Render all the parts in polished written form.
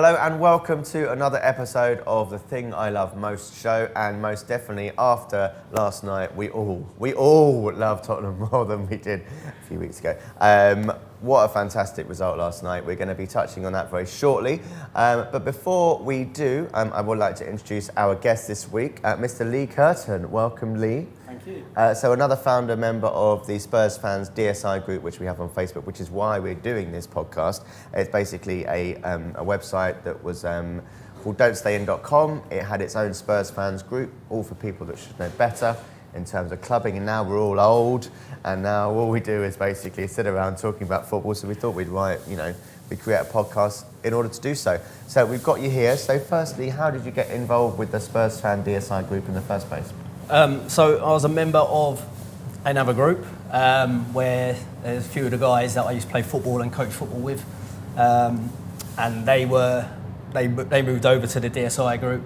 Hello and welcome to another episode of the Thing I Love Most show, and most definitely after last night we all love Tottenham more than we did a few weeks ago. What a fantastic result last night. We're going to be touching on that very shortly. But before we do, I would like to introduce our guest this week, Mr. Leigh Curtin. Welcome, Leigh. Thank you. So another founder member of the Spurs Fans DSI group, which we have on Facebook, which is why we're doing this podcast. It's basically a website that was called don'tstayin.com. It had its own Spurs Fans group, all for people that should know better in terms of clubbing, and now we're all old, and now all we do is basically sit around talking about football. So we thought we'd create a podcast in order to do so. So we've got you here. So firstly, how did you get involved with the Spurs Fan DSI group in the first place? So I was a member of another group where there's a few of the guys that I used to play football and coach football with, and they moved over to the DSI group,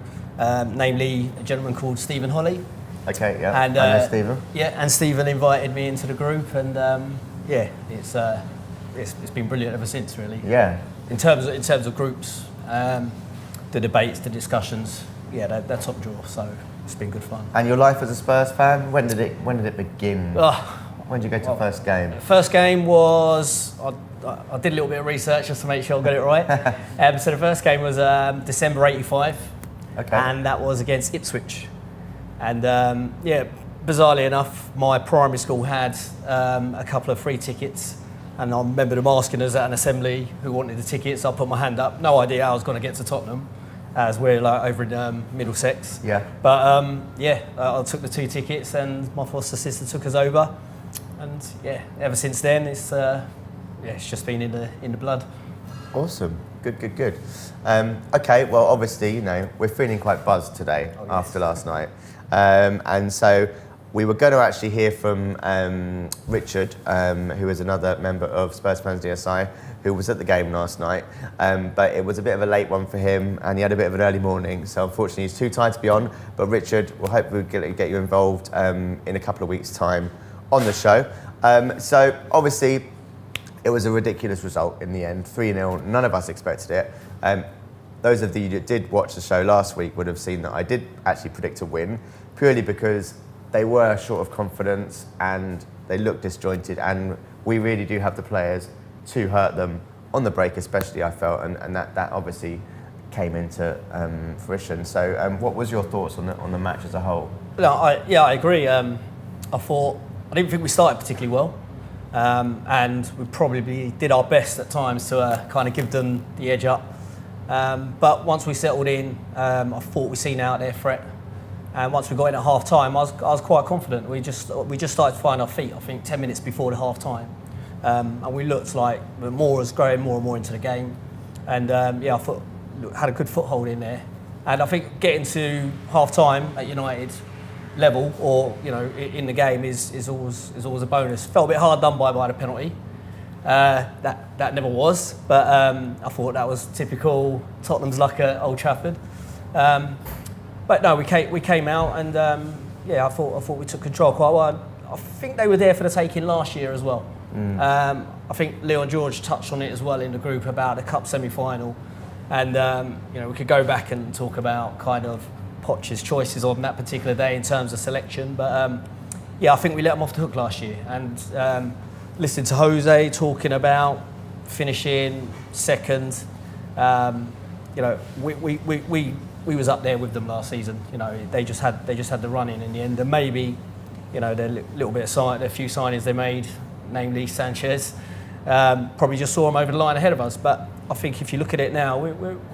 namely a gentleman called Stephen Holley. Okay, yeah. And I know Stephen. Yeah, and Stephen invited me into the group, and it's been brilliant ever since, really. Yeah. In terms of groups, the debates, the discussions, they're top drawer. So it's been good fun. And your life as a Spurs fan, when did it begin? When did you go to the first game? First game was, I did a little bit of research just to make sure I got it right. So the first game was December '85, okay. And that was against Ipswich. And bizarrely enough, my primary school had a couple of free tickets, and I remember them asking us at an assembly who wanted the tickets. I put my hand up, no idea how I was going to get to Tottenham, as we're over in Middlesex. Yeah. But I took the 2 tickets, and my foster sister took us over, and ever since then it's just been in the blood. Awesome. Good. Okay, well, obviously, we're feeling quite buzzed today after last night. And so we were going to actually hear from Richard, who is another member of Spurs Fans DSI, who was at the game last night. But it was a bit of a late one for him, and he had a bit of an early morning. So unfortunately, he's too tired to be on. But Richard, we'll hopefully get you involved in a couple of weeks' time on the show. So obviously, it was a ridiculous result in the end, 3-0. None of us expected it. Those of you that did watch the show last week would have seen that I did actually predict a win, purely because they were short of confidence and they looked disjointed, and we really do have the players to hurt them on the break, especially, I felt, and that obviously came into fruition. So what was your thoughts on the match as a whole? No, I agree. I didn't think we started particularly well. And we probably did our best at times to kind of give them the edge up. But once we settled in, I thought we seen out their threat. And once we got in at half time, I was quite confident. We just started to find our feet, I think, 10 minutes before the half time. And we looked like Moura's growing more and more into the game. And I thought had a good foothold in there. And I think getting to half time at United level, or in the game, is always a bonus. Felt a bit hard done by the penalty. That never was, but I thought that was typical Tottenham's luck at Old Trafford. But no, we came out, and I thought we took control quite well. I think they were there for the taking last year as well. I think Leon George touched on it as well in the group about the cup semi-final, and we could go back and talk about kind of Poch's choices on that particular day in terms of selection, but I think we let them off the hook last year. And listening to Jose talking about finishing second, we was up there with them last season. They just had the run in the end, and maybe the little bit of the few signings they made, namely Sanchez, probably just saw them over the line ahead of us. But I think if you look at it now,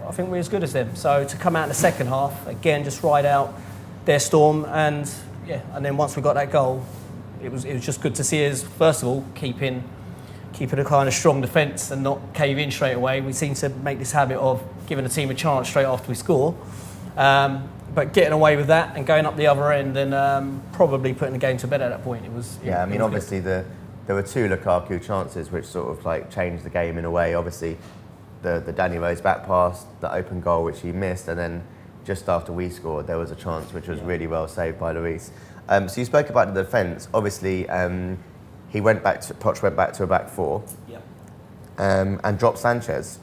I think we're as good as them. So to come out in the second half, again, just ride out their storm, and then once we got that goal, it was just good to see us, first of all, keeping a kind of strong defence and not cave in straight away. We seem to make this habit of giving a team a chance straight after we score. But getting away with that and going up the other end, and probably putting the game to bed at that point. Obviously there were 2 Lukaku chances which sort of changed the game in a way. Obviously, the Danny Rose back pass, the open goal which he missed, and then just after we scored, there was a chance which was really well saved by Lloris. So you spoke about the defence. Obviously, Poch went back to a back 4, and dropped Sanchez,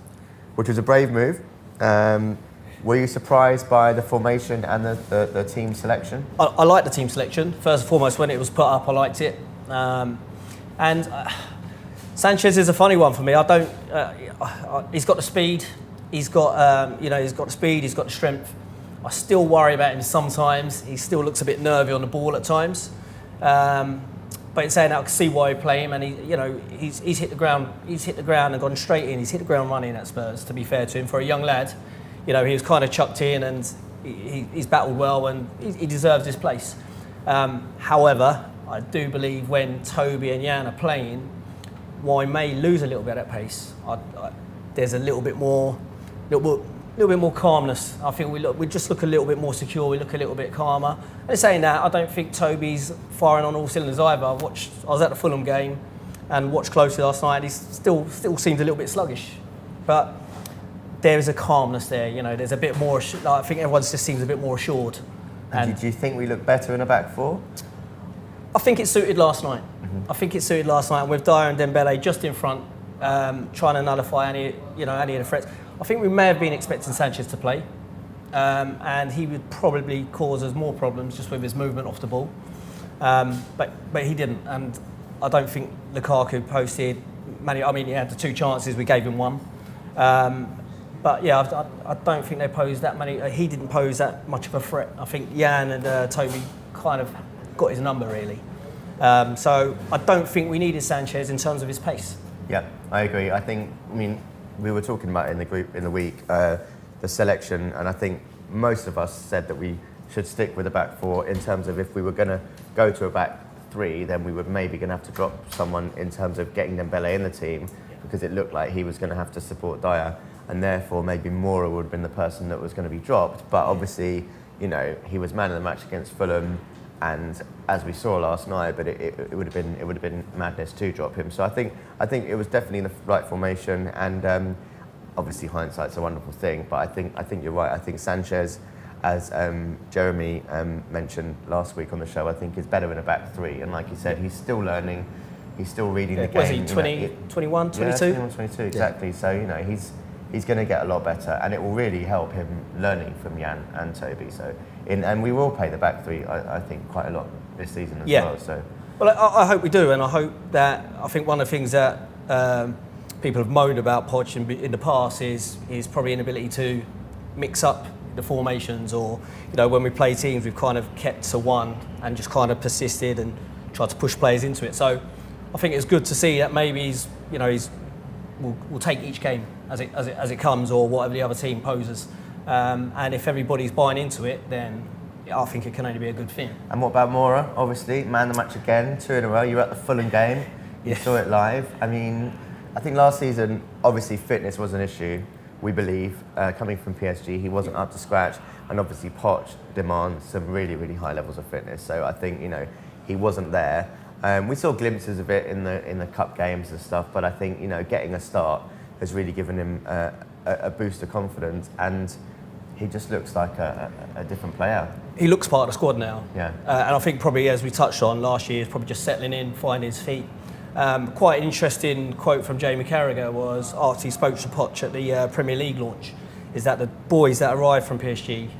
which was a brave move. Were you surprised by the formation and the team selection? I like the team selection. First and foremost, when it was put up, I liked it. Sanchez is a funny one for me. He's got the speed. He's got he's got the speed. He's got the strength. I still worry about him sometimes. He still looks a bit nervy on the ball at times. But in saying that, I can see why you play him, and he's hit the ground. He's hit the ground and gone straight in. He's hit the ground running at Spurs. To be fair to him, for a young lad, he was kind of chucked in, and he's battled well, and he deserves his place. However, I do believe when Toby and Jan are playing, while he may lose a little bit at pace, there's a little bit more calmness. I think we just look a little bit more secure. We look a little bit calmer. And saying that, I don't think Toby's firing on all cylinders either. I was at the Fulham game and watched closely last night. He still seems a little bit sluggish, but there is a calmness there. There's a bit more. I think everyone just seems a bit more assured. And do you think we look better in a back four? I think it suited last night. Mm-hmm. I think it suited last night with Dyer and Dembele just in front, trying to nullify any of the threats. I think we may have been expecting Sanchez to play, and he would probably cause us more problems just with his movement off the ball. But he didn't, and I don't think Lukaku posted many. I mean, he had the 2 chances, we gave him 1. But yeah, I don't think they posed that many. He didn't pose that much of a threat. I think Jan and Toby kind of got his number really. So I don't think we needed Sanchez in terms of his pace. Yeah, I agree. We were talking about it in the group in the week, the selection, and I think most of us said that we should stick with a back 4 in terms of if we were going to go to a back 3, then we were maybe going to have to drop someone in terms of getting Dembele in the team, because it looked like he was going to have to support Dyer, and therefore maybe Moura would have been the person that was going to be dropped. But obviously, he was man of the match against Fulham, and as we saw last night, but it would have been madness to drop him. So I think it was definitely the right formation, and obviously hindsight's a wonderful thing. But I think you're right. I think Sanchez, as Jeremy mentioned last week on the show, I think is better in a back 3. And like you said, he's still learning, he's still reading the game. Was he 21, 22? Yeah, 21, 22, exactly. So he's going to get a lot better, and it will really help him learning from Jan and Toby. And we will play the back 3, I think, quite a lot this season as well. So, well, I hope we do, and I hope that. I think one of the things that people have moaned about Poch in the past is probably inability to mix up the formations, or when we play teams, we've kind of kept to one and just kind of persisted and tried to push players into it. So I think it's good to see that maybe we'll take each game as it comes, or whatever the other team poses. And if everybody's buying into it, then I think it can only be a good thing. And what about Moura? Obviously, man of the match again, 2 in a row. You were at the Fulham game. You saw it live. I think last season, obviously, fitness was an issue, we believe. Coming from PSG, he wasn't up to scratch. And obviously, Poch demands some really, really high levels of fitness. So I think, he wasn't there. We saw glimpses of it in the cup games and stuff. But I think, getting a start has really given him a boost of confidence. And he just looks like a different player. He looks part of the squad now. Yeah. And I think probably, as we touched on last year, he's probably just settling in, finding his feet. Quite an interesting quote from Jamie Carragher was, after he spoke to Poch at the Premier League launch, is that the boys that arrived from PSG,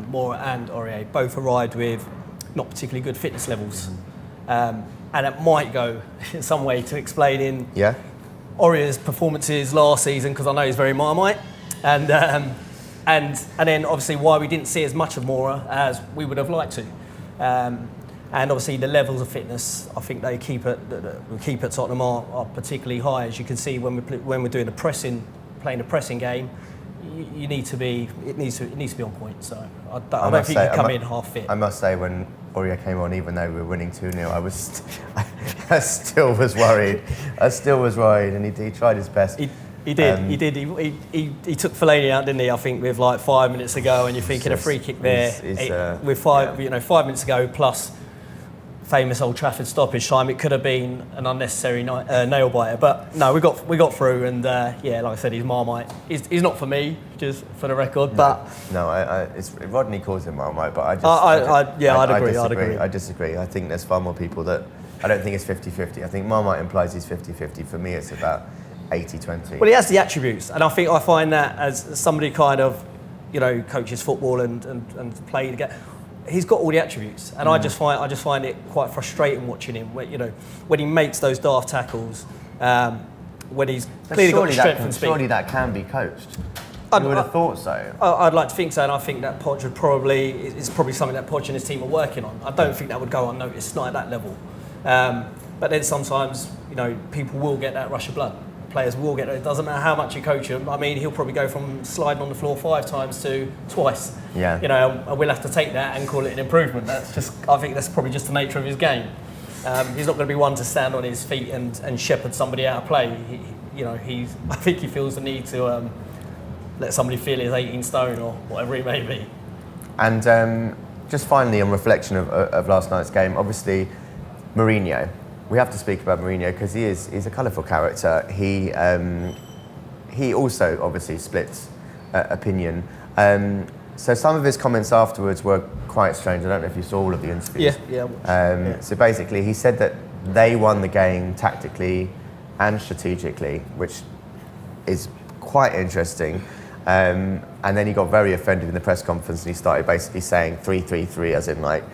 Moura and Aurier, both arrived with not particularly good fitness levels. And it might go in some way to explaining Aurier's performances last season, because I know he's very Marmite. And then obviously why we didn't see as much of Moura as we would have liked to. And obviously the levels of fitness, I think they keep at Tottenham are particularly high. As you can see when we're doing playing a pressing game, it needs to be on point. So I don't think you come in half fit. I must say, when Aurier came on, even though we were winning 2-0, I still was worried. And he tried his best. He did. He took Fellaini out, didn't he? I think with like 5 minutes to go, and you're thinking a free kick there with 5 minutes to go plus famous Old Trafford stoppage time. It could have been an unnecessary nail biter, but no, we got through. And like I said, he's Marmite. He's not for me, just for the record. Rodney calls him Marmite, but I'd agree. I disagree. I think there's far more people that. I don't think it's 50-50. I think Marmite implies he's 50-50. For me, it's about 80-20. Well, he has the attributes, and I find that as somebody kind of, coaches football and play the game, he's got all the attributes, and I just find it quite frustrating watching him. When he makes those daft tackles, when he's clearly got the strength and speed. Surely that can be coached. You would have thought so. I'd like to think so, and I think that Poch is probably something that Poch and his team are working on. I don't think that would go unnoticed, not at that level. But then sometimes, people will get that rush of blood. Players will get it. It doesn't matter how much you coach him. I mean, he'll probably go from sliding on the floor 5 times to twice. Yeah. And we'll have to take that and call it an improvement. I think that's probably just the nature of his game. He's not going to be one to stand on his feet and shepherd somebody out of play. I think he feels the need to let somebody feel he's 18 stone or whatever he may be. And just finally, on reflection of last night's game, obviously, Mourinho. We have to speak about Mourinho because he's a colourful character. He also obviously splits opinion. So some of his comments afterwards were quite strange. I don't know if you saw all of the interviews. Yeah. So basically, he said that they won the game tactically and strategically, which is quite interesting. And then he got very offended in the press conference and he started basically saying 3-3-3, as in like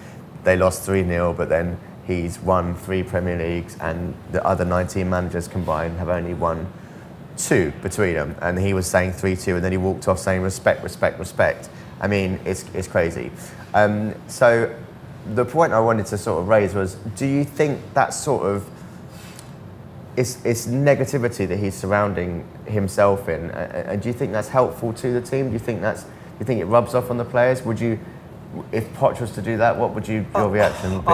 they lost 3-0, but then he's won 3 Premier Leagues and the other 19 managers combined have only won 2 between them. And he was saying 3-2 and then he walked off saying respect, respect, respect. I mean, it's crazy. So the point I wanted to sort of raise was, do you think that sort of it's negativity that he's surrounding himself in, and do you think that's helpful to the team? Do you think it rubs off on the players? Would you, if Poch was to do that, what would your reaction be?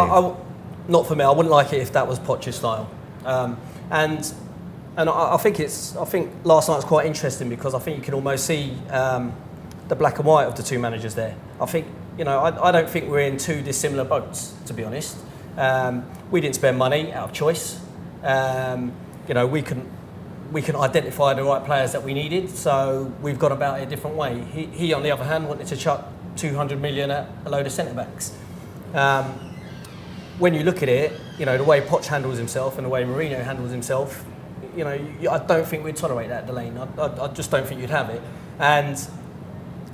Not for me. I wouldn't like it if that was Poch's style. And I think last night was quite interesting because I think you can almost see the black and white of the 2 managers there. I think I don't think we're in 2 dissimilar boats, to be honest. We didn't spend money out of choice. We can identify the right players that we needed, so we've gone about it a different way. He on the other hand, wanted to chuck 200 million at a load of centre-backs. When you look at it, the way Poch handles himself and the way Mourinho handles himself, I don't think we'd tolerate that, Delane. I just don't think you'd have it. And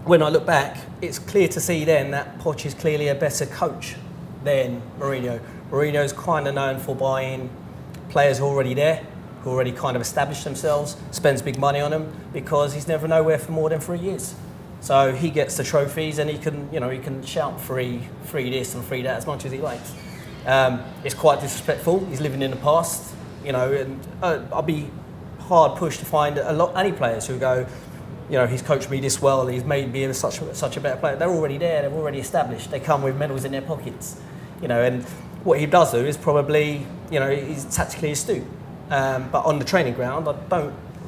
when I look back, it's clear to see then that Poch is clearly a better coach than Mourinho. Mourinho's kind of known for buying players who are already there, who already kind of established themselves, spends big money on them because he's never nowhere for more than 3 years. So he gets the trophies and he can shout free this and free that as much as he likes. It's quite disrespectful. He's living in the past, and I'll be hard pushed to find any players who go, he's coached me this well, he's made me such a better player. They're already there, they're already established. They come with medals in their pockets, and what he does do is probably, he's tactically astute. But on the training ground,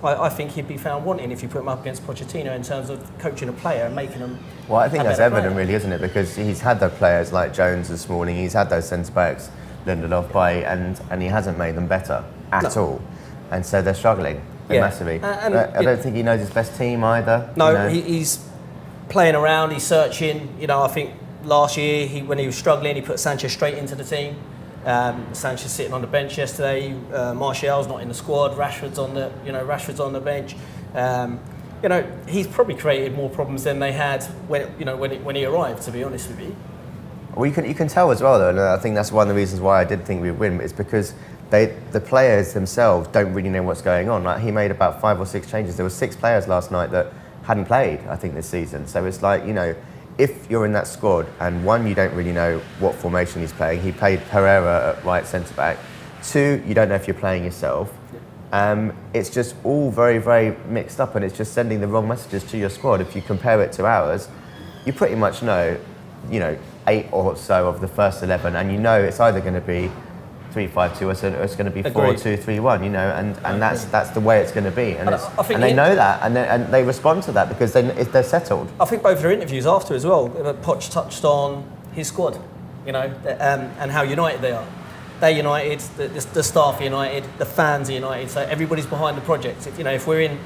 I think he'd be found wanting if you put him up against Pochettino in terms of coaching a player and making them. Well, I think that's evident, really, isn't it? Because he's had the players like Jones this morning, he's had those centre-backs, Lindelof, and he hasn't made them better at all. And so they're struggling massively. I don't think he knows his best team either. No, he's playing around, he's searching. I think last year, when he was struggling, he put Sanchez straight into the team. Sanchez sitting on the bench yesterday. Martial's not in the squad. Rashford's on the bench. He's probably created more problems than they had when he arrived. To be honest with you. Well, you can tell as well, though, and I think that's one of the reasons why I did think we'd win, is because the players themselves don't really know what's going on. Like, he made about 5 or 6 changes. There were 6 players last night that hadn't played, I think, this season. So it's like, if you're in that squad and 1, you don't really know what formation he's playing. He played Pereira at right centre-back. 2, you don't know if you're playing yourself. It's just all very, very mixed up and it's just sending the wrong messages to your squad. If you compare it to ours, you pretty much know, 8 or so of the first 11 and it's either going to be 3-5-2 or it's going to be 4-2-3-1, and that's the way it's going to be, and they know that, and they respond to that because they're settled. I think both their interviews after as well, Poch touched on his squad, and how united they are. They're united, the staff are united, the fans are united, so everybody's behind the project. If we're in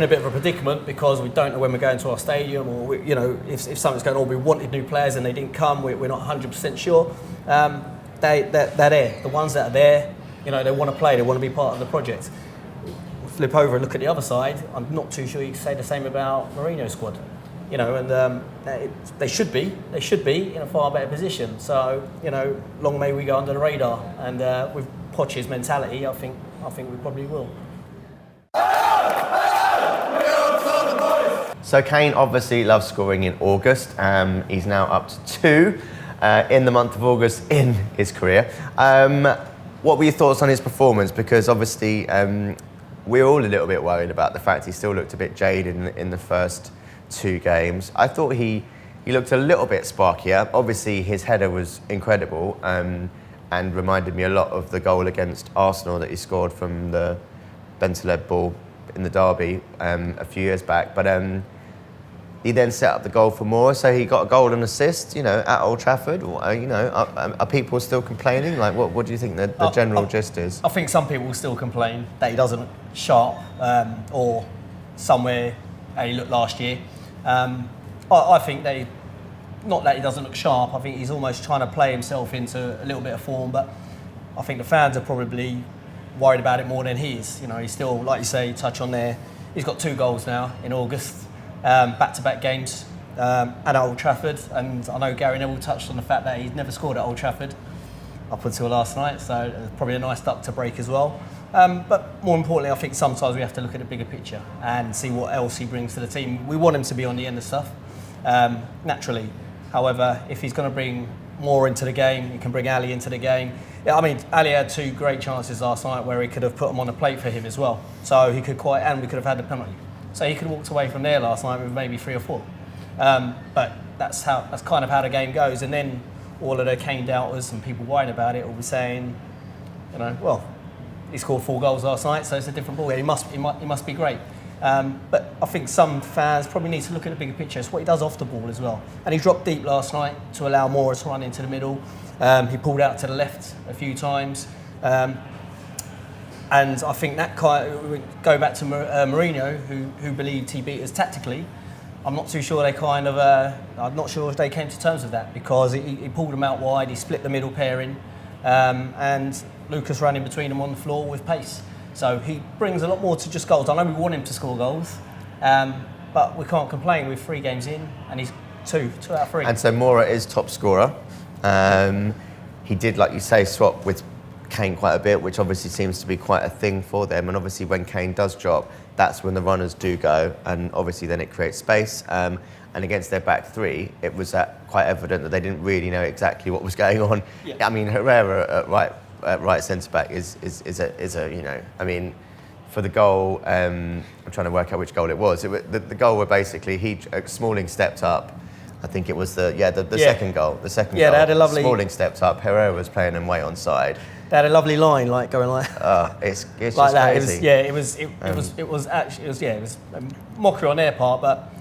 a bit of a predicament because we don't know when we're going to our stadium, or if something's going on, we wanted new players and they didn't come, we're not 100% sure. They're there. The ones that are there, they want to play, they want to be part of the project. flip over and look at the other side, I'm not too sure you can say the same about Mourinho's squad. You know, and they should be in a far better position. So, you know, long may we go under the radar. And with Poch's mentality, I think we probably will. So Kane obviously loves scoring in August. He's now up to 2 in the month of August in his career. What were your thoughts on his performance? Because obviously we're all a little bit worried about the fact he still looked a bit jaded in the first 2 games. I thought he looked a little bit sparkier. Obviously his header was incredible and reminded me a lot of the goal against Arsenal that he scored from the Bentaleb ball in the derby a few years back. But he then set up the goal for Moura, so he got a goal and assist, you know, at Old Trafford. You know, are people still complaining? Like, what do you think the general gist is? I think some people will still complain that he doesn't look sharp or somewhere he looked last year. I think not that he doesn't look sharp, I think he's almost trying to play himself into a little bit of form, but I think the fans are probably worried about it more than he is. You know, he's still, like you say, touch on there, he's got 2 goals now in August, back-to-back games at Old Trafford, and I know Gary Neville touched on the fact that he's never scored at Old Trafford up until last night, so probably a nice duck to break as well. But more importantly, I think sometimes we have to look at the bigger picture and see what else he brings to the team. We want him to be on the end of stuff, naturally. However, if he's going to bring more into the game, he can bring Ali into the game. Yeah, I mean, Ali had 2 great chances last night where he could have put them on the plate for him as well. So he could and we could have had the penalty. So he could have walked away from there last night with maybe 3 or 4. But that's kind of how the game goes. And then all of the Kane doubters and people worried about it will be saying, you know, well, he scored 4 goals last night, so it's a different ball. He must be great. But I think some fans probably need to look at the bigger picture. It's what he does off the ball as well. And he dropped deep last night to allow Moura to run into the middle. He pulled out to the left a few times. And I think that go back to Mourinho, who believed he beat us tactically. I'm not too sure I'm not sure if they came to terms with that, because he pulled them out wide, he split the middle pairing, and Lucas ran in between them on the floor with pace. So he brings a lot more to just goals. I know we want him to score goals, but we can't complain with 3 games in, and he's 2 out of 3. And so Moura is top scorer. He did, like you say, swap with Kane quite a bit, which obviously seems to be quite a thing for them. And obviously when Kane does drop, that's when the runners do go, and obviously then it creates space. And against their back 3, it was quite evident that they didn't really know exactly what was going on. Yeah. I mean, Herrera at right centre back is a you know, I mean, for the goal, I'm trying to work out which goal it was. The goal where basically Smalling stepped up. I think it was the second goal. The second goal. They had a lovely. Smalling stepped up. Herrera was playing him way onside. They had a lovely line, like going like. It's like just that. crazy. It was a mockery on their part, but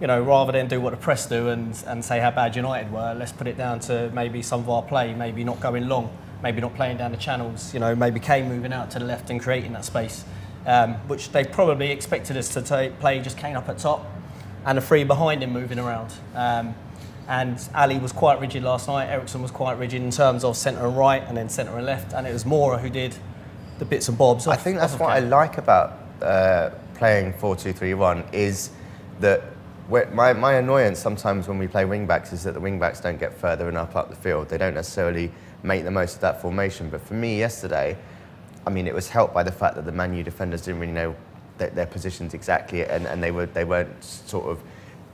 you know, rather than do what the press do and say how bad United were, let's put it down to maybe some of our play, maybe not going long, maybe not playing down the channels. You know, maybe Kane moving out to the left and creating that space, which they probably expected us to play just Kane up at top, and the 3 behind him moving around. And Ali was quite rigid last night. Eriksen was quite rigid in terms of centre and right, and then centre and left. And it was Moura who did the bits and bobs. I think that's what I like about playing 4-2-3-1 is that my annoyance sometimes when we play wing backs is that the wing backs don't get further enough up the field. They don't necessarily make the most of that formation. But for me yesterday, I mean, it was helped by the fact that the Man U defenders didn't really know their positions exactly, and they weren't sort of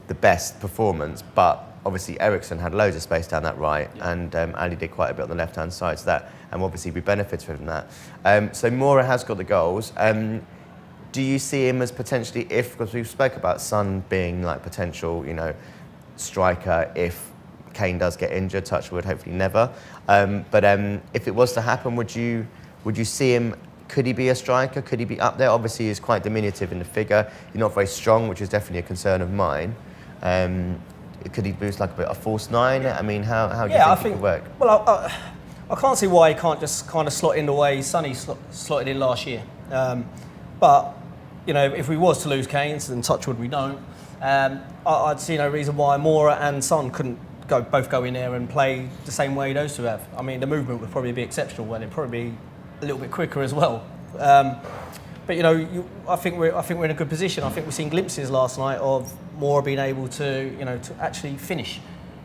the best performance, but obviously Eriksen had loads of space down that right, and Ali did quite a bit on the left-hand side, so that, and obviously we benefited from that. So Moura has got the goals. Do you see him as potentially, because we've spoke about Son being like potential, you know, striker if Kane does get injured, touch wood, hopefully never. But if it was to happen, would you see him? Could he be a striker? Could he be up there? Obviously, he's quite diminutive in the figure. He's not very strong, which is definitely a concern of mine. Could he boost like a false 9? I mean, how do you think it could work? Well, I can't see why he can't just kind of slot in the way Sonny slotted in last year. But, you know, if we was to lose Kane, and touch wood we don't, I'd see no reason why Moura and Son couldn't both go in there and play the same way those 2 have. I mean, the movement would probably be exceptional, and it'd probably be a little bit quicker as well. But I think we're in a good position. I think we've seen glimpses last night of Moura being able to to actually finish.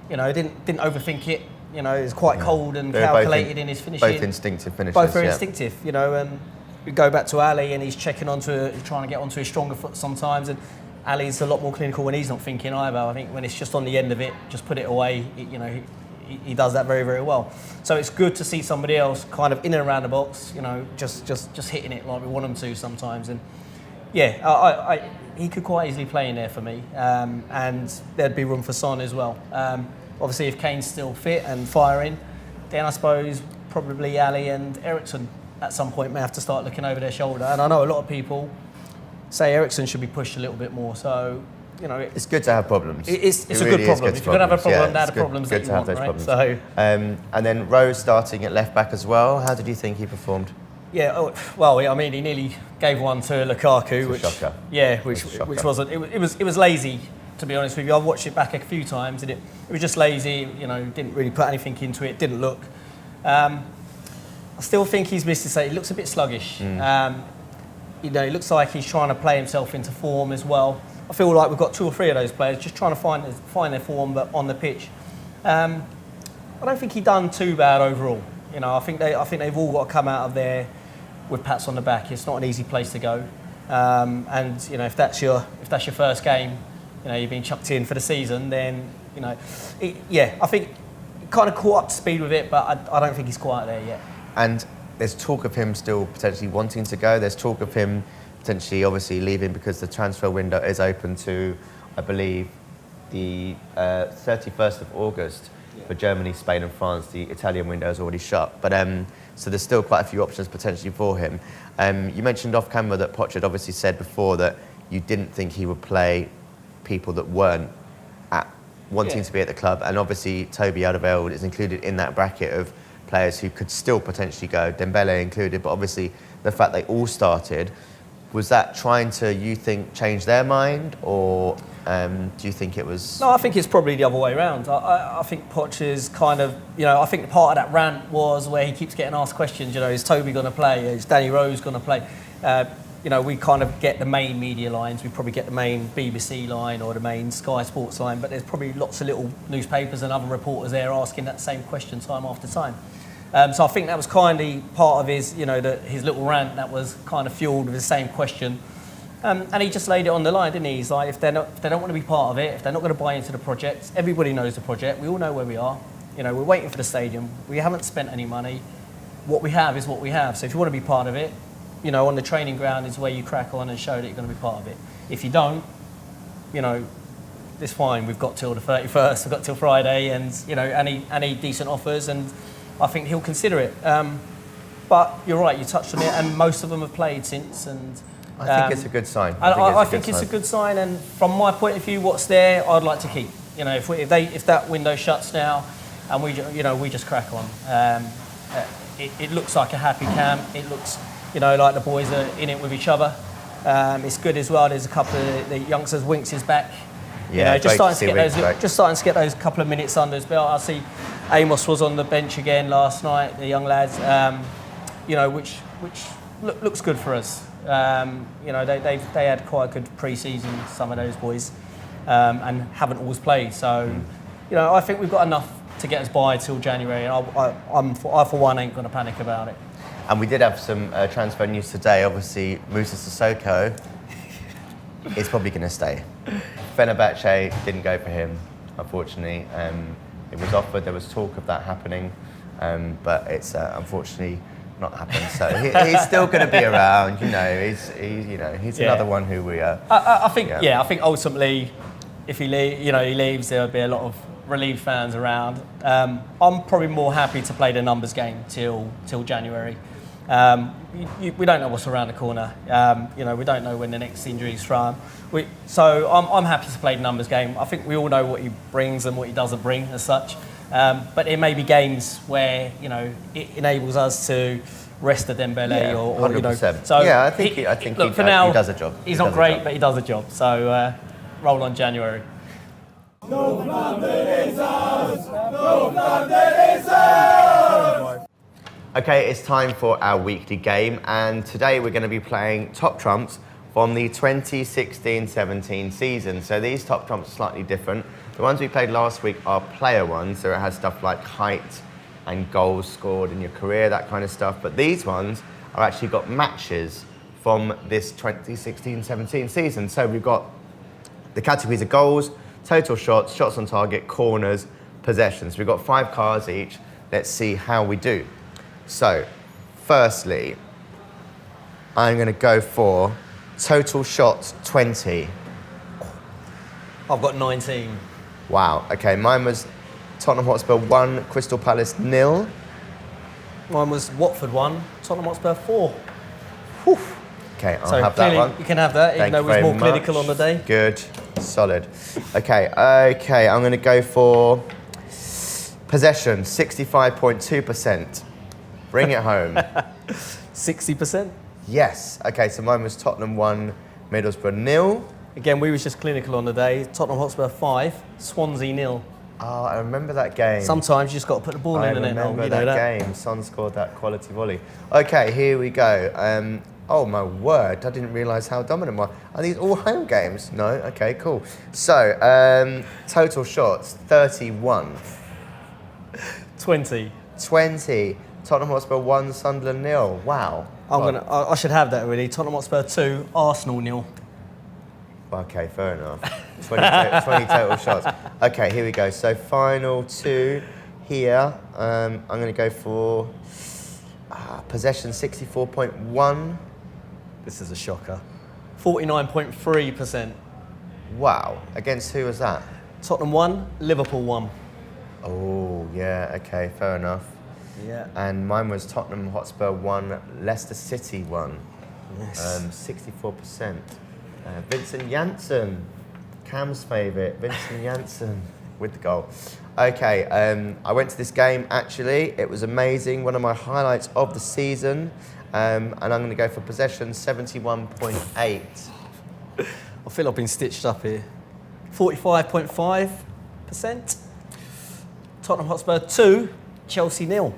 Didn't overthink it. It was quite cold and calculated in his finishing. Both instinctive finishes. Both very instinctive. And we go back to Ali, and he's trying to get onto his stronger foot sometimes. And Ali's a lot more clinical when he's not thinking either. I think when it's just on the end of it, just put it away. He does that very, very well. So it's good to see somebody else kind of in and around the box, just hitting it like we want them to sometimes. And yeah, he could quite easily play in there for me, and there'd be room for Son as well. Obviously, if Kane's still fit and firing, then I suppose probably Ali and Eriksen at some point may have to start looking over their shoulder. And I know a lot of people say Eriksen should be pushed a little bit more. So, it's good to have problems. It's a good problem. If you're going to have a problem, they're the problems that you want, right? So, and then Rose starting at left back as well. How did you think he performed? Yeah, well, I mean, he nearly gave one to Lukaku, which wasn't. It was lazy, to be honest with you. I've watched it back a few times, and it was just lazy. Didn't really put anything into it. Didn't look. I still think he's missed his. He looks a bit sluggish. It looks like he's trying to play himself into form as well. I feel like we've got 2 or 3 of those players just trying to find their form, but on the pitch. I don't think he done too bad overall. I think they've all got to come out of there with pats on the back. It's not an easy place to go, and if that's your first game, you've been chucked in for the season, then I think he kind of caught up to speed with it, but I don't think he's quite there yet. And there's talk of him still potentially wanting to go. There's talk of him potentially, obviously, leaving because the transfer window is open to, I believe, the 31st of August for Germany, Spain and France. The Italian window is already shut. But so there's still quite a few options potentially for him. You mentioned off camera that Poch had obviously said before that you didn't think he would play people that weren't wanting to be at the club. And obviously Toby Alderweireld is included in that bracket of players who could still potentially go, Dembele included. But obviously the fact they all started, was that trying to, you think, change their mind, or do you think it was... No, I think it's probably the other way around. I think Poch is kind of, I think part of that rant was where he keeps getting asked questions, is Toby going to play? Is Danny Rose going to play? We kind of get the main media lines. We probably get the main BBC line or the main Sky Sports line, but there's probably lots of little newspapers and other reporters there asking that same question time after time. So I think that was kind of part of his, his little rant that was kind of fueled with the same question. And he just laid it on the line, didn't he? He's like, if they don't want to be part of it, if they're not going to buy into the project, everybody knows the project. We all know where we are. We're waiting for the stadium. We haven't spent any money. What we have is what we have. So if you want to be part of it, on the training ground is where you crack on and show that you're going to be part of it. If you don't, it's fine. We've got till the 31st. We've got till Friday, and any decent offers, and I think he'll consider it. But you're right, you touched on it, and most of them have played since. And I think it's a good sign. I think it's a good sign, and from my point of view, what's there, I'd like to keep. If that window shuts now, and we just crack on. It looks like a happy camp. It looks, like the boys are in it with each other. It's good as well. There's a couple of the youngsters. Winks is back. Yeah, just starting to get those couple of minutes under his belt. I see Amos was on the bench again last night. The young lads, which looks good for us. They had quite a good pre-season, some of those boys, and haven't always played. So, I think we've got enough to get us by till January. And I for one ain't going to panic about it. And we did have some transfer news today. Obviously, Moussa Sissoko is probably going to stay. Fenerbahce didn't go for him, unfortunately. It was offered. There was talk of that happening, but it's unfortunately not happened. So he's still going to be around. He's another one who we. I think ultimately, if he leaves, there'll be a lot of relieved fans around. I'm probably more happy to play the numbers game till January. We don't know what's around the corner. We don't know when the next injury's from. So I'm happy to play the numbers game. I think we all know what he brings and what he doesn't bring as such. But it may be games where it enables us to rest the Dembele or 100%. So yeah, I think he does a job. He's not great, but he does a job. So roll on January. No plan is ours. No plan is ours. Okay, it's time for our weekly game, and today we're going to be playing top trumps from the 2016-17 season. So these top trumps are slightly different. The ones we played last week are player ones, so it has stuff like height and goals scored in your career, that kind of stuff. But these ones are actually got matches from this 2016-17 season. So we've got the categories of goals, total shots, shots on target, corners, possessions. We've got 5 cards each. Let's see how we do. So, firstly, I'm going to go for total shots 20. I've got 19. Wow. Okay, mine was Tottenham Hotspur 1, Crystal Palace 0. Mine was Watford 1, Tottenham Hotspur 4. Whew. Okay, I'll have that one. You can have that, even though it was more clinical on the day. Good. Solid. Okay, I'm going to go for possession 65.2%. Bring it home. 60%? Yes. Okay, so mine was Tottenham 1, Middlesbrough 0. Again, we was just clinical on the day. Tottenham Hotspur 5, Swansea 0. Oh, I remember that game. Sometimes you just got to put the ball in the net. I remember that game. Son scored that quality volley. Okay, here we go. Oh my word, I didn't realise how dominant we are. Are these all home games? No? Okay, cool. So, total shots, 31. 20. 20. Tottenham Hotspur 1, Sunderland 0. Wow. I should have that really. Tottenham Hotspur 2, Arsenal 0. Okay, fair enough. 20 total shots. Okay, here we go. So final 2 here. I'm going to go for possession 64.1. This is a shocker. 49.3%. Wow. Against who was that? Tottenham 1, Liverpool 1. Oh, yeah. Okay, fair enough. Yeah. And mine was Tottenham Hotspur 1, Leicester City 1. Yes. 64%. Vincent Janssen, Cam's favourite, Vincent Janssen with the goal. Okay, I went to this game actually. It was amazing, one of my highlights of the season. And I'm going to go for possession 71.8. I feel I've been stitched up here. 45.5%. Tottenham Hotspur 2, Chelsea 0.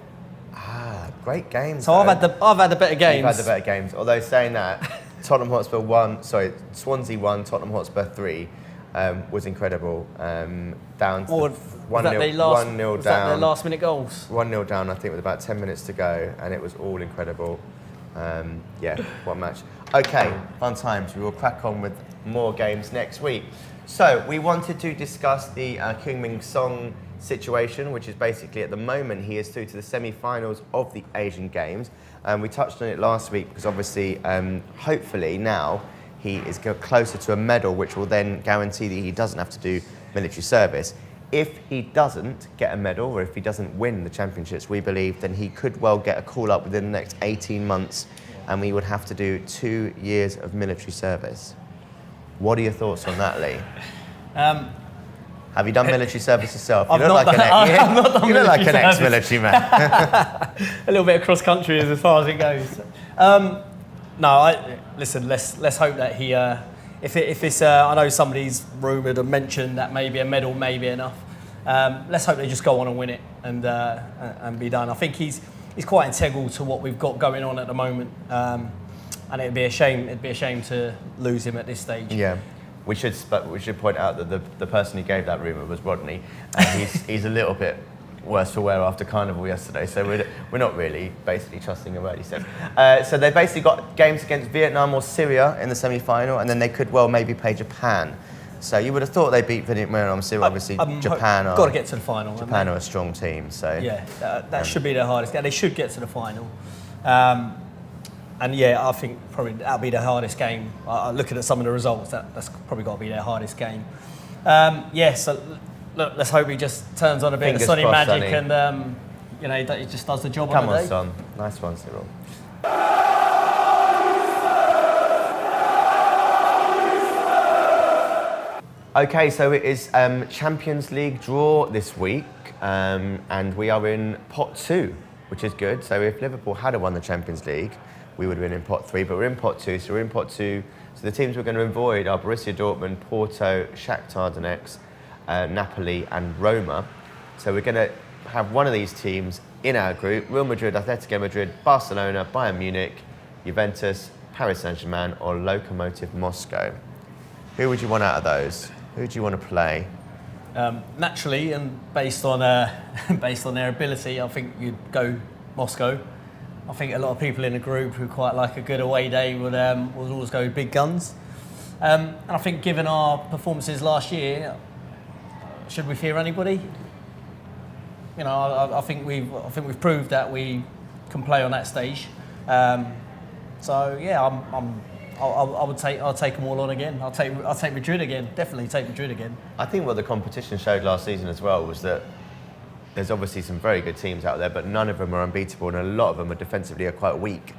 Great games. So I've had the better games. You've had the better games. Although saying that, Swansea 1, Tottenham Hotspur 3 was incredible. Down to 1-0 down. Was that their last minute goals? 1-0 down, I think, with about 10 minutes to go, and it was all incredible. Yeah, what a match. Okay, fun times. We will crack on with more games next week. So we wanted to discuss the Heung-min Son situation, which is basically at the moment he is through to the semi-finals of the Asian Games. We touched on it last week because obviously, hopefully now he is closer to a medal, which will then guarantee that he doesn't have to do military service. If he doesn't get a medal, or if he doesn't win the championships, we believe then he could well get a call up within the next 18 months, and we would have to do 2 years of military service. What are your thoughts on that, Leigh? Have you done military service yourself? You look like an ex-military man. A little bit of cross country is as far as it goes. Listen. Let's hope that he. If it's, I know somebody's rumoured or mentioned that maybe a medal may be enough. Let's hope they just go on and win it and be done. I think he's quite integral to what we've got going on at the moment, and it'd be a shame. It'd be a shame to lose him at this stage. Yeah. We should point out that the person who gave that rumour was Rodney, and he's a little bit worse for wear after Carnival yesterday, so we're not really basically trusting a word he said. So they've basically got games against Vietnam or Syria in the semi-final, and then they could well maybe play Japan. So you would have thought they beat Vietnam or Syria. Obviously, Japan are... Got to get to the final. Japan are a strong team, so... Yeah, that should be their hardest game. They should get to the final. And yeah, I think probably that'll be the hardest game. Looking at some of the results, that's probably got to be their hardest game. So look, let's hope he just turns on a bit of Sonny magic, Sonny. And he just does the job on the day. Come on, Son. Nice one, Cyril. Okay, so it is Champions League draw this week, and we are in pot 2, which is good. So if Liverpool had won the Champions League, we would have been in pot 3, but we're in pot 2. So we're in pot 2. So the teams we're going to avoid are Borussia Dortmund, Porto, Shakhtar Donetsk, Napoli and Roma. So we're going to have one of these teams in our group, Real Madrid, Atletico Madrid, Barcelona, Bayern Munich, Juventus, Paris Saint-Germain or Lokomotiv Moscow. Who would you want out of those? Who do you want to play? Naturally, and based on their ability, I think you'd go Moscow. I think a lot of people in the group who quite like a good away day would always go big guns. And I think given our performances last year, should we fear anybody? You know, I think we've proved that we can play on that stage. So yeah, I'll take them all on again. I'll take Madrid again. Definitely take Madrid again. I think what the competition showed last season as well was that there's obviously some very good teams out there, but none of them are unbeatable, and a lot of them are defensively quite weak.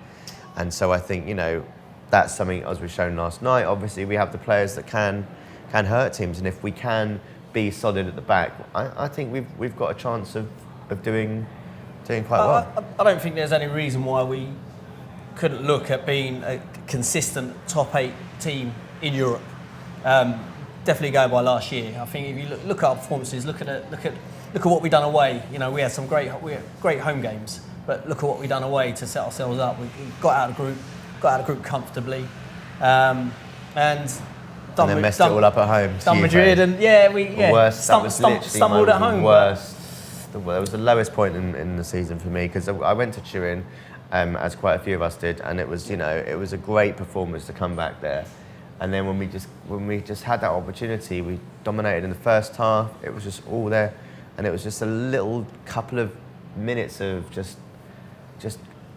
And so I think, you know, that's something, as we've shown last night. Obviously, we have the players that can hurt teams, and if we can be solid at the back, I think we've got a chance of doing quite well. I don't think there's any reason why we couldn't look at being a consistent top 8 team in Europe. Definitely going by last year. I think if you look at our performances, look at what we've done away. You know, we had some great home games, but look at what we've done away to set ourselves up. We got out of the group comfortably, and then messed it all up at home. Done Madrid, and stumbled at home. There was the lowest point in the season for me, because I went to Turin, as quite a few of us did, and it was a great performance to come back there. And then when we just had that opportunity, we dominated in the first half. It was just all there, and it was just a little couple of minutes of just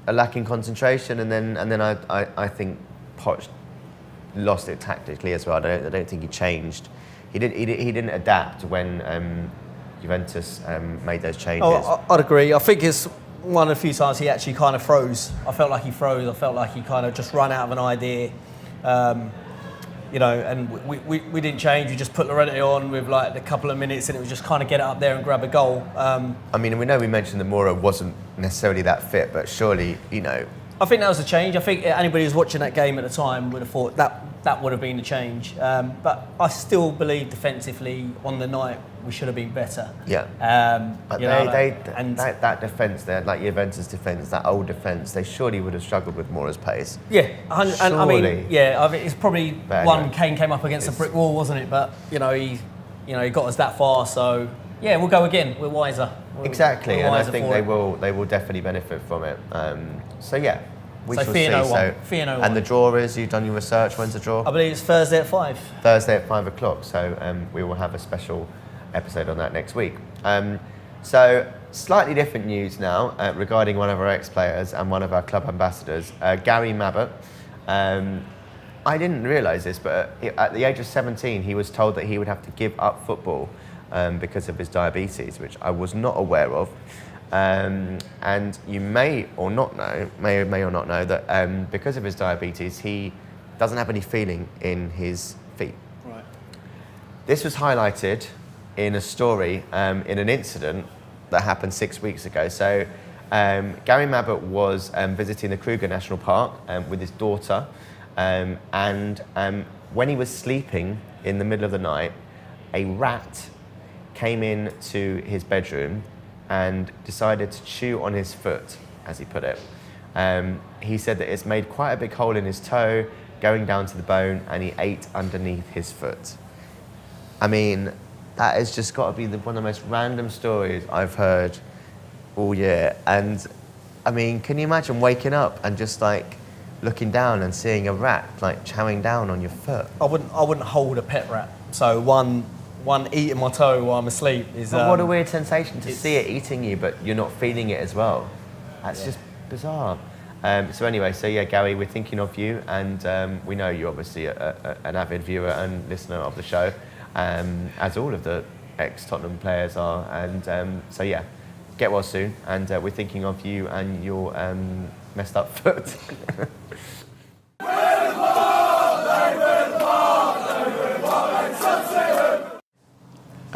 a lacking concentration, and then I think Poch lost it tactically as well. I don't think he changed. He didn't adapt when Juventus made those changes. Oh, I'd agree. I think it's one of the few times he actually kind of froze. I felt like he froze. I felt like he kind of just ran out of an idea. You know, and we didn't change. We just put Llorente on with like a couple of minutes, and it was just kind of get it up there and grab a goal. I mean, we mentioned that Moura wasn't necessarily that fit, but surely, you know. I think that was a change. I think anybody who's watching that game at the time would have thought that would have been a change. But I still believe defensively on the night we should have been better. Yeah. But that defence there, like Juventus defence, that old defence, they surely would have struggled with Moura's pace. Yeah, and I mean, it's probably but one anyway, came up against a brick wall, wasn't it? But he got us that far, so yeah, we'll go again. We're wiser. Exactly, and I think they will definitely benefit from it. So yeah, we shall see. Fear no one. And the draw is, you've done your research. When's the draw? I believe it's Thursday at 5. Thursday at 5 o'clock. So we will have a special episode on that next week. So slightly different news now regarding one of our ex-players and one of our club ambassadors, Gary Mabbott. I didn't realise this, but at the age of 17, he was told that he would have to give up football because of his diabetes, which I was not aware of. And you may or not know that because of his diabetes, he doesn't have any feeling in his feet. Right. This was highlighted in a story in an incident that happened 6 weeks ago. So Gary Mabbott was visiting the Kruger National Park with his daughter, and when he was sleeping in the middle of the night, a rat came into his bedroom and decided to chew on his foot, as he put it. He said that it's made quite a big hole in his toe, going down to the bone, and he ate underneath his foot. I mean, that has just got to be one of the most random stories I've heard all year. And I mean, can you imagine waking up and just like looking down and seeing a rat like chowing down on your foot? I wouldn't hold a pet rat. So one eating my toe while I'm asleep is. But what a weird sensation to see it eating you, but you're not feeling it as well. That's just bizarre. So anyway, Gary, we're thinking of you, and we know you're obviously an avid viewer and listener of the show, as all of the ex-Tottenham players are. And get well soon, and we're thinking of you and your messed up foot.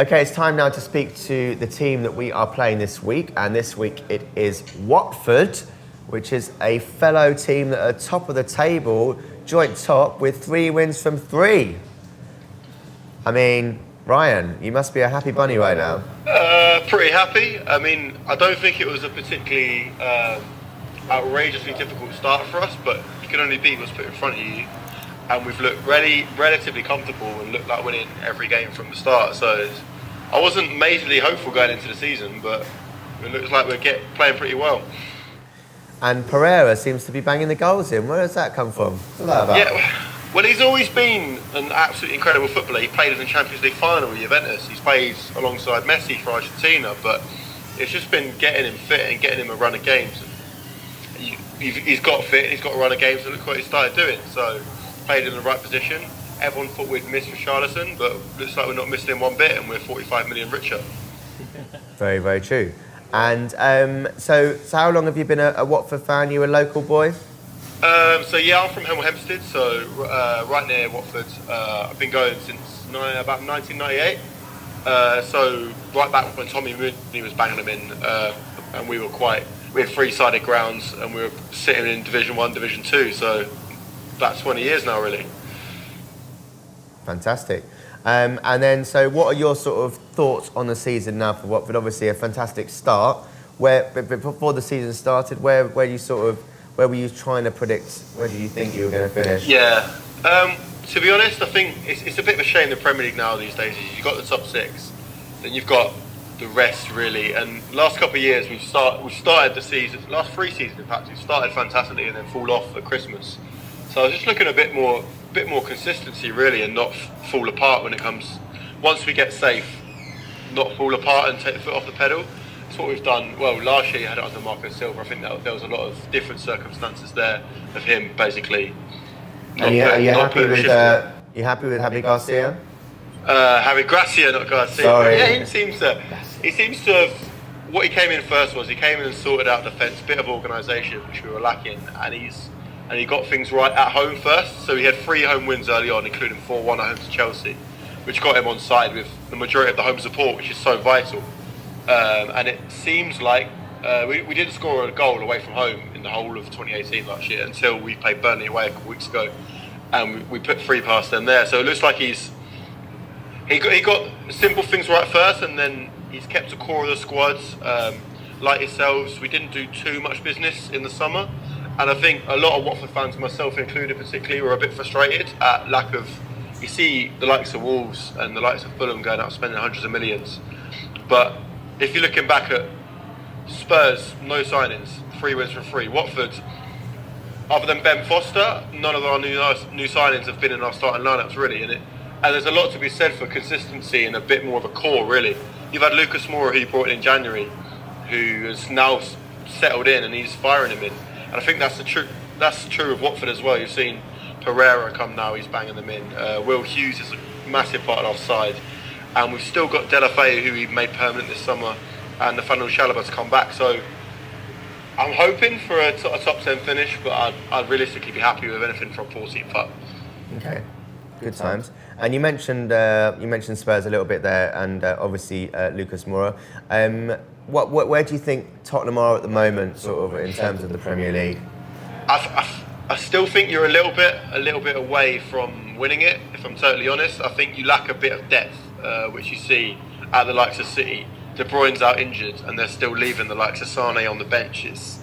Okay, it's time now to speak to the team that we are playing this week, and this week it is Watford, which is a fellow team that are top of the table, joint top, with 3 wins from 3. I mean, Ryan, you must be a happy bunny right now. Pretty pretty happy. I mean, I don't think it was a particularly outrageously difficult start for us, but you can only beat what's put in front of you. And we've looked relatively comfortable and looked like winning every game from the start. So I wasn't majorly hopeful going into the season, but it looks like we're playing pretty well. And Pereira seems to be banging the goals in. Where does that come from? What's that about? Yeah, well, he's always been an absolutely incredible footballer. He played in the Champions League final with Juventus. He's played alongside Messi for Argentina, but it's just been getting him fit and getting him a run of games. He's got fit, he's got a run of games, and look what he started doing. So, played in the right position. Everyone thought we'd miss Richarlison, but looks like we're not missing him one bit, and we're 45 million richer. Very, very true. And so how long have you been a Watford fan? You a local boy? I'm from Hemel Hempstead, so right near Watford. I've been going since about 1998. So right back when Tommy Mooney was banging them in, and we had three-sided grounds, and we were sitting in Division 1, Division 2. So about 20 years now, really. Fantastic. And then, so what are your sort of thoughts on the season now for Watford? Obviously, a fantastic start. Before the season started, where were you trying to predict? Where do you think you were going to finish? Yeah. To be honest, I think it's a bit of a shame the Premier League now these days. You've got the top six, then you've got the rest really. And last couple of years we've started the season, last 3 seasons in fact, we've started fantastically and then fall off at Christmas. So I was just looking a bit more consistency really, and not fall apart when it comes. Once we get safe, not fall apart and take the foot off the pedal. That's what we've done. Well, last year you had it under Marco Silva. I think that there was a lot of different circumstances there of him basically. Are you happy with Javi Garcia? Javi Gracia, not Garcia. Sorry. Yeah, he seems to have. What he came in first was he came in and sorted out defence, bit of organisation which we were lacking, and he got things right at home first. So he had 3 home wins early on, including 4-1 at home to Chelsea, which got him on side with the majority of the home support, which is so vital. And it seems like we didn't score a goal away from home in the whole of 2018 last year until we played Burnley away a couple of weeks ago, and we put 3 past them there. So it looks like he got simple things right first, and then he's kept the core of the squads. Like yourselves, we didn't do too much business in the summer, and I think a lot of Watford fans, myself included particularly, were a bit frustrated at lack of. You see the likes of Wolves and the likes of Fulham going out spending hundreds of millions, but if you're looking back at Spurs, no signings, 3 wins from 3. Watford, other than Ben Foster, none of our new signings have been in our starting lineups really. And there's a lot to be said for consistency and a bit more of a core really. You've had Lucas Moura, who you brought in January, who has now settled in and he's firing him in. And I think that's true of Watford as well. You've seen Pereira come now, he's banging them in. Will Hughes is a massive part of our side. And we've still got De La Feu, who we made permanent this summer, and Nathaniel Chalobah to come back. So I'm hoping for a top 10 finish, but I'd realistically be happy with anything from 14th up. Okay, good times. And you mentioned Spurs a little bit there, and obviously Lucas Moura. Where do you think Tottenham are at the moment, sort of in terms of the Premier League? I still think you're a little bit away from winning it. If I'm totally honest, I think you lack a bit of depth, which you see at the likes of City. De Bruyne's out injured, and they're still leaving the likes of Sane on the benches.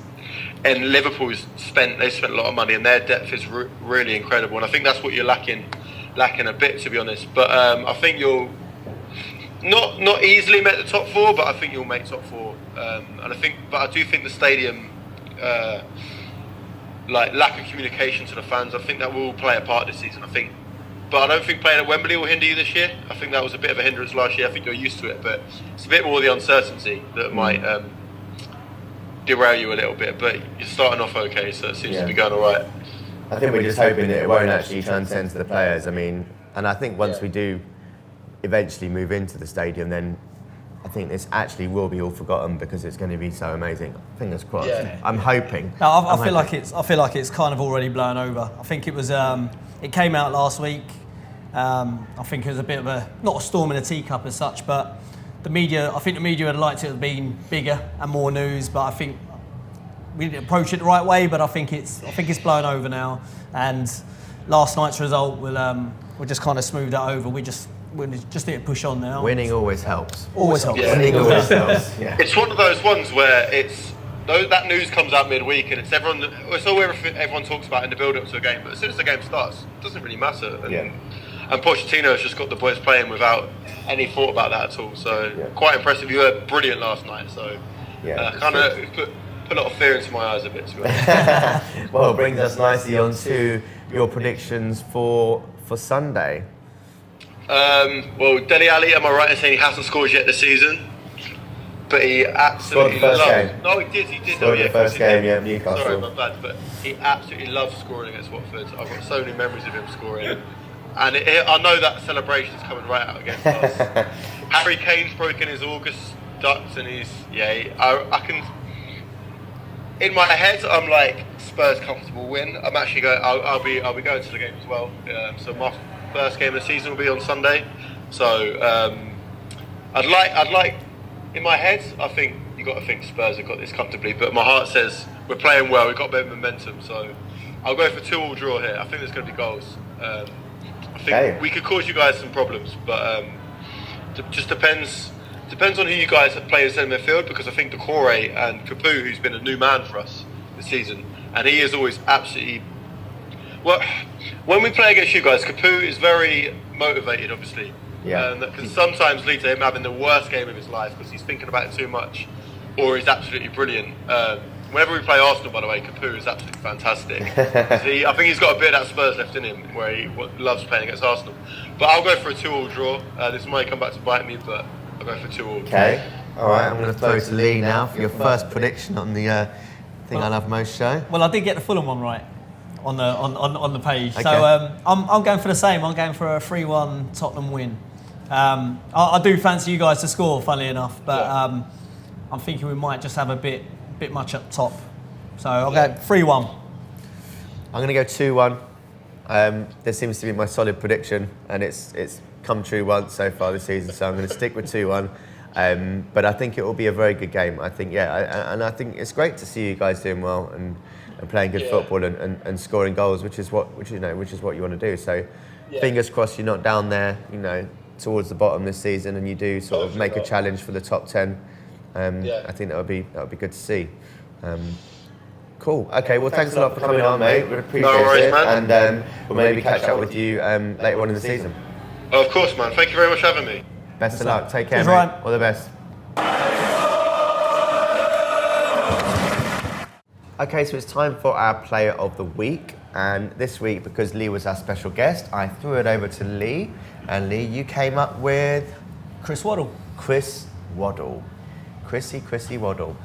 And Liverpool's spent a lot of money, and their depth is really incredible. And I think that's what you're lacking a bit, to be honest. But I think you'll not easily make the top 4, but I think you'll make top 4. But I do think the stadium, lack of communication to the fans, I think that will play a part this season. But I don't think playing at Wembley will hinder you this year. I think that was a bit of a hindrance last year. I think you're used to it, but it's a bit more the uncertainty that might derail you a little bit. But you're starting off okay, so it seems to be going all right. I think we're just hoping that it won't actually transcend to the players. I mean, and I think once we do eventually move into the stadium, then I think this actually will be all forgotten because it's going to be so amazing. Fingers crossed. Yeah. I'm hoping. No, I feel like it's kind of already blown over. I think it was. It came out last week. I think it was a bit of not a storm in a teacup as such, but the media would liked it to have been bigger and more news, but I think we didn't approach it the right way, but I think it's blown over now, and last night's result will just kind of smooth that over. We we just need to push on now. Winning always helps. Always helps. Yeah. Winning always helps. Yeah. It's one of those ones where that news comes out midweek and it's all everyone talks about in the build-up to a game, but as soon as the game starts, it doesn't really matter. And Pochettino's just got the boys playing without any thought about that at all. So quite impressive. You were brilliant last night. So kind of put a lot of fear into my eyes a bit, to be honest. Well, it brings us nicely on to your predictions for Sunday. Well, Dele Alli, am I right in saying he hasn't scored yet this season? But he absolutely Scored the first loves. game. No, he did. Scored the first game, Newcastle. Sorry, my bad. But he absolutely loves scoring against Watford. I've got so many memories of him scoring, and I know that celebration's coming right out against us. Harry Kane's broken his August ducks, and I can. In my head, I'm like Spurs comfortable win. I'm actually going. I'll be going to the game as well. So my first game of the season will be on Sunday. So I'd like. In my head, I think you've got to think Spurs have got this comfortably, but my heart says we're playing well, we've got a bit of momentum, so I'll go for 2-2 draw here. I think there's going to be goals. I think we could cause you guys some problems, but just depends on who you guys play in centre midfield, because I think Decore and Capu, who's been a new man for us this season, and he is always absolutely... Well, when we play against you guys, Capu is very motivated, obviously. Yeah. That can sometimes lead to him having the worst game of his life because he's thinking about it too much, or he's absolutely brilliant. Whenever we play Arsenal, by the way, Capu is absolutely fantastic. I think he's got a bit of that Spurs left in him, where he loves playing against Arsenal. But I'll go for a 2-2 draw. This might come back to bite me, but I'll go for 2-2. Okay. All right. I'm going to throw to Leigh now for your first prediction on the thing I love most show. Well, I did get the Fulham one right on the page. Okay. So I'm going for the same. I'm going for a 3-1 Tottenham win. I do fancy you guys to score, funnily enough, but I'm thinking we might just have a bit much up top. So I'll go 3-1. I'm going to go 2-1. This seems to be my solid prediction, and it's come true once so far this season, so I'm going to stick with 2-1. But I think it will be a very good game. I think, and I think it's great to see you guys doing well and playing good football and scoring goals, which is what you want to do. So fingers crossed you're not down there, towards the bottom this season, and you do sort of make a challenge for the top 10. I think that would be good to see. Cool. Okay. Well, thanks a lot for coming on, mate. We appreciate it, man. And we'll maybe catch up with you later on in the season. Oh, of course, man. Thank you very much for having me. Best of luck. Take care, Cheers, mate. Ryan. All the best. Okay, so it's time for our Player of the Week, and this week, because Leigh was our special guest, I threw it over to Leigh, and Leigh, you came up with Chris Waddle. Chris Waddle. Chrissy Waddle.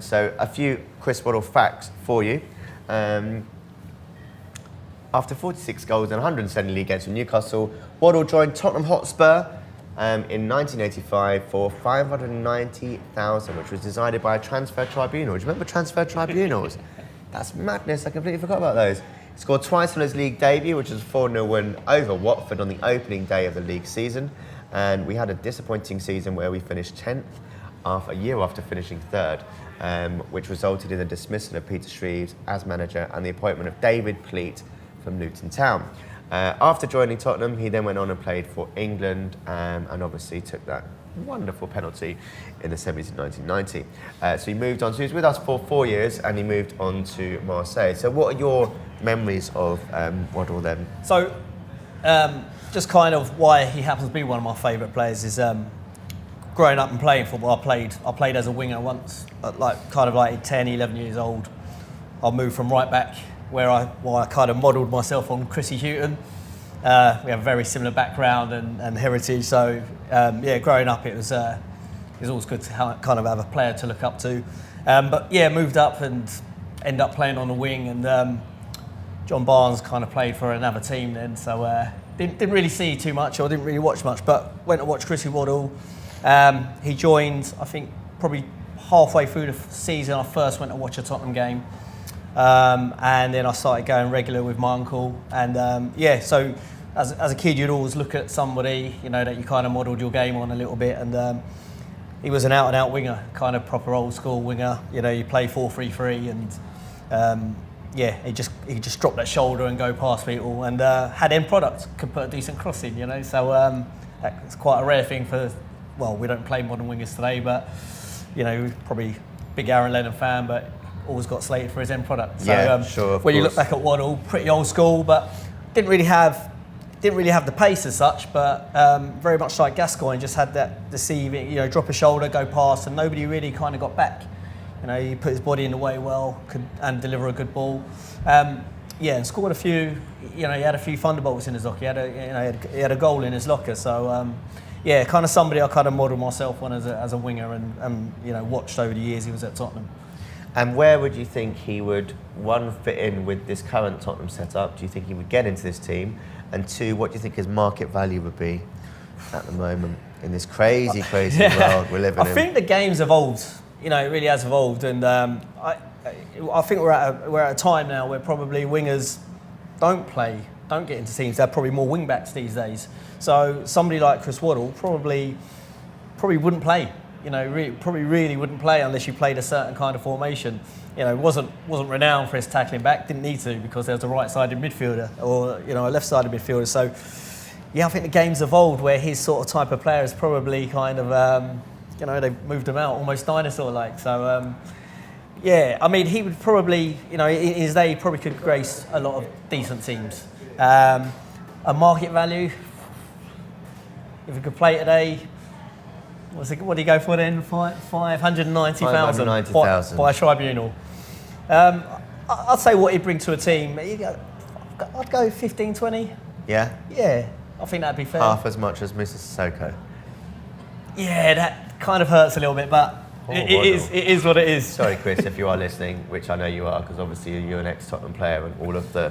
So a few Chris Waddle facts for you. After 46 goals and 170 league games for Newcastle, Waddle joined Tottenham Hotspur in 1985 for $590,000, which was decided by a transfer tribunal. Do you remember transfer tribunals? That's madness. I completely forgot about those. He scored twice on his league debut, which was a 4-0 win over Watford on the opening day of the league season. And we had a disappointing season where we finished 10th a year after finishing 3rd, which resulted in the dismissal of Peter Shreves as manager and the appointment of David Pleat from Luton Town. After joining Tottenham, he then went on and played for England and obviously took that wonderful penalty in the semis in 1990. So he moved on. So he was with us for 4 years and he moved on to Marseille. So what are your memories of Waddle then? So just kind of why he happens to be one of my favourite players is growing up and playing football. I played as a winger once, at 10, 11 years old. I moved from right back, where I kind of modelled myself on Chrissy Houghton. We have a very similar background and heritage, so growing up it was always good to kind of have a player to look up to. Moved up and ended up playing on the wing, and John Barnes kind of played for another team then, so didn't really see too much or didn't really watch much, but went to watch Chrissy Waddle. He joined, I think, probably halfway through the season. I first went to watch a Tottenham game. And then I started going regular with my uncle, and so as a kid you'd always look at somebody that you kind of modelled your game on a little bit, and he was an out and out winger, kind of proper old school winger. You play 4-3-3, and he just dropped that shoulder and go past people, and had end product, could put a decent cross in, so It's quite a rare thing for, well, we don't play modern wingers today, but, you know, probably big Aaron Lennon fan, but always got slated for his end product. So, Yeah, sure, of when you course. look back at Waddle, pretty old school, but didn't really have the pace as such, but very much like Gascoigne, just had that deceiving, you know, drop a shoulder, go past, and nobody really kind of got back. You know, he put his body in the way well, and deliver a good ball. And scored a few. You know, he had a few thunderbolts in his locker. He had a goal in his locker. So kind of somebody I kind of modelled myself on as a winger, and you know, watched over the years he was at Tottenham. And where would you think he would, one, fit in with this current Tottenham setup? Do you think he would get into this team? And two, what do you think his market value would be at the moment in this crazy world we're living in? I think the game's evolved. You know, it really has evolved, and I think we're at a time now where probably wingers don't get into teams. They're probably more wing backs these days. So somebody like Chris Waddle probably wouldn't play. You know, probably really wouldn't play unless you played a certain kind of formation. You know, wasn't renowned for his tackling back. Didn't need to, because there was a right-sided midfielder or, you know, a left-sided midfielder. So yeah, I think the game's evolved where his sort of type of player is probably kind of you know, they've moved him out almost dinosaur-like. So I mean, he would probably, you know, in his day, he probably could grace a lot of decent teams. A market value, if he could play today, what do you go for then? 590,000 by tribunal. I'd say what he'd bring to a team, I'd go 15, 20. Yeah? Yeah, I think that'd be fair. Half as much as Mr. Sissoko. Yeah, that kind of hurts a little bit, but it is what it is. Sorry, Chris, if you are listening, which I know you are, because obviously you're an ex-Tottenham player, and all of the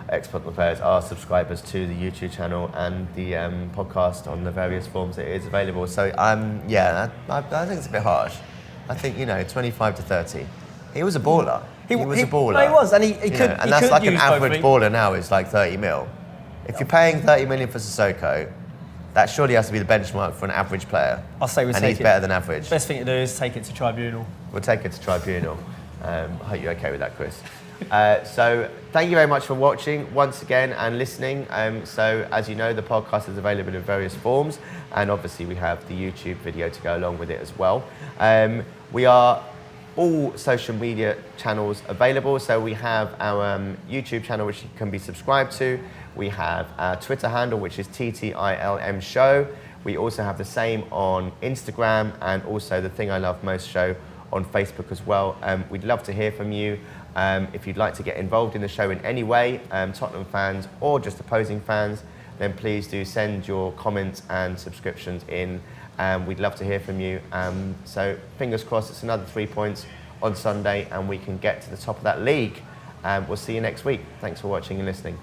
ex-Tottenham players are subscribers to the YouTube channel and the podcast on the various forms it is available. So, I think it's a bit harsh. I think, you know, 25 to 30. He was a baller. He was a baller. No, he was, and he could. And that's like an average baller now is like 30 mil. If you're paying 30 million for Sissoko, that surely has to be the benchmark for an average player. I'll say and he's better than average. Best thing to do is take it to tribunal. We'll take it to tribunal. I hope you're okay with that, Chris. So thank you very much for watching once again and listening. So as you know, the podcast is available in various forms, and obviously we have the YouTube video to go along with it as well. We are all social media channels available. So we have our YouTube channel, which you can be subscribed to. We have our Twitter handle, which is TTILM Show. We also have the same on Instagram, and also the Thing I Love Most Show on Facebook as well. We'd love to hear from you. If you'd like to get involved in the show in any way, Tottenham fans or just opposing fans, then please do send your comments and subscriptions in. We'd love to hear from you. So fingers crossed it's another 3 points on Sunday and we can get to the top of that league. We'll see you next week. Thanks for watching and listening.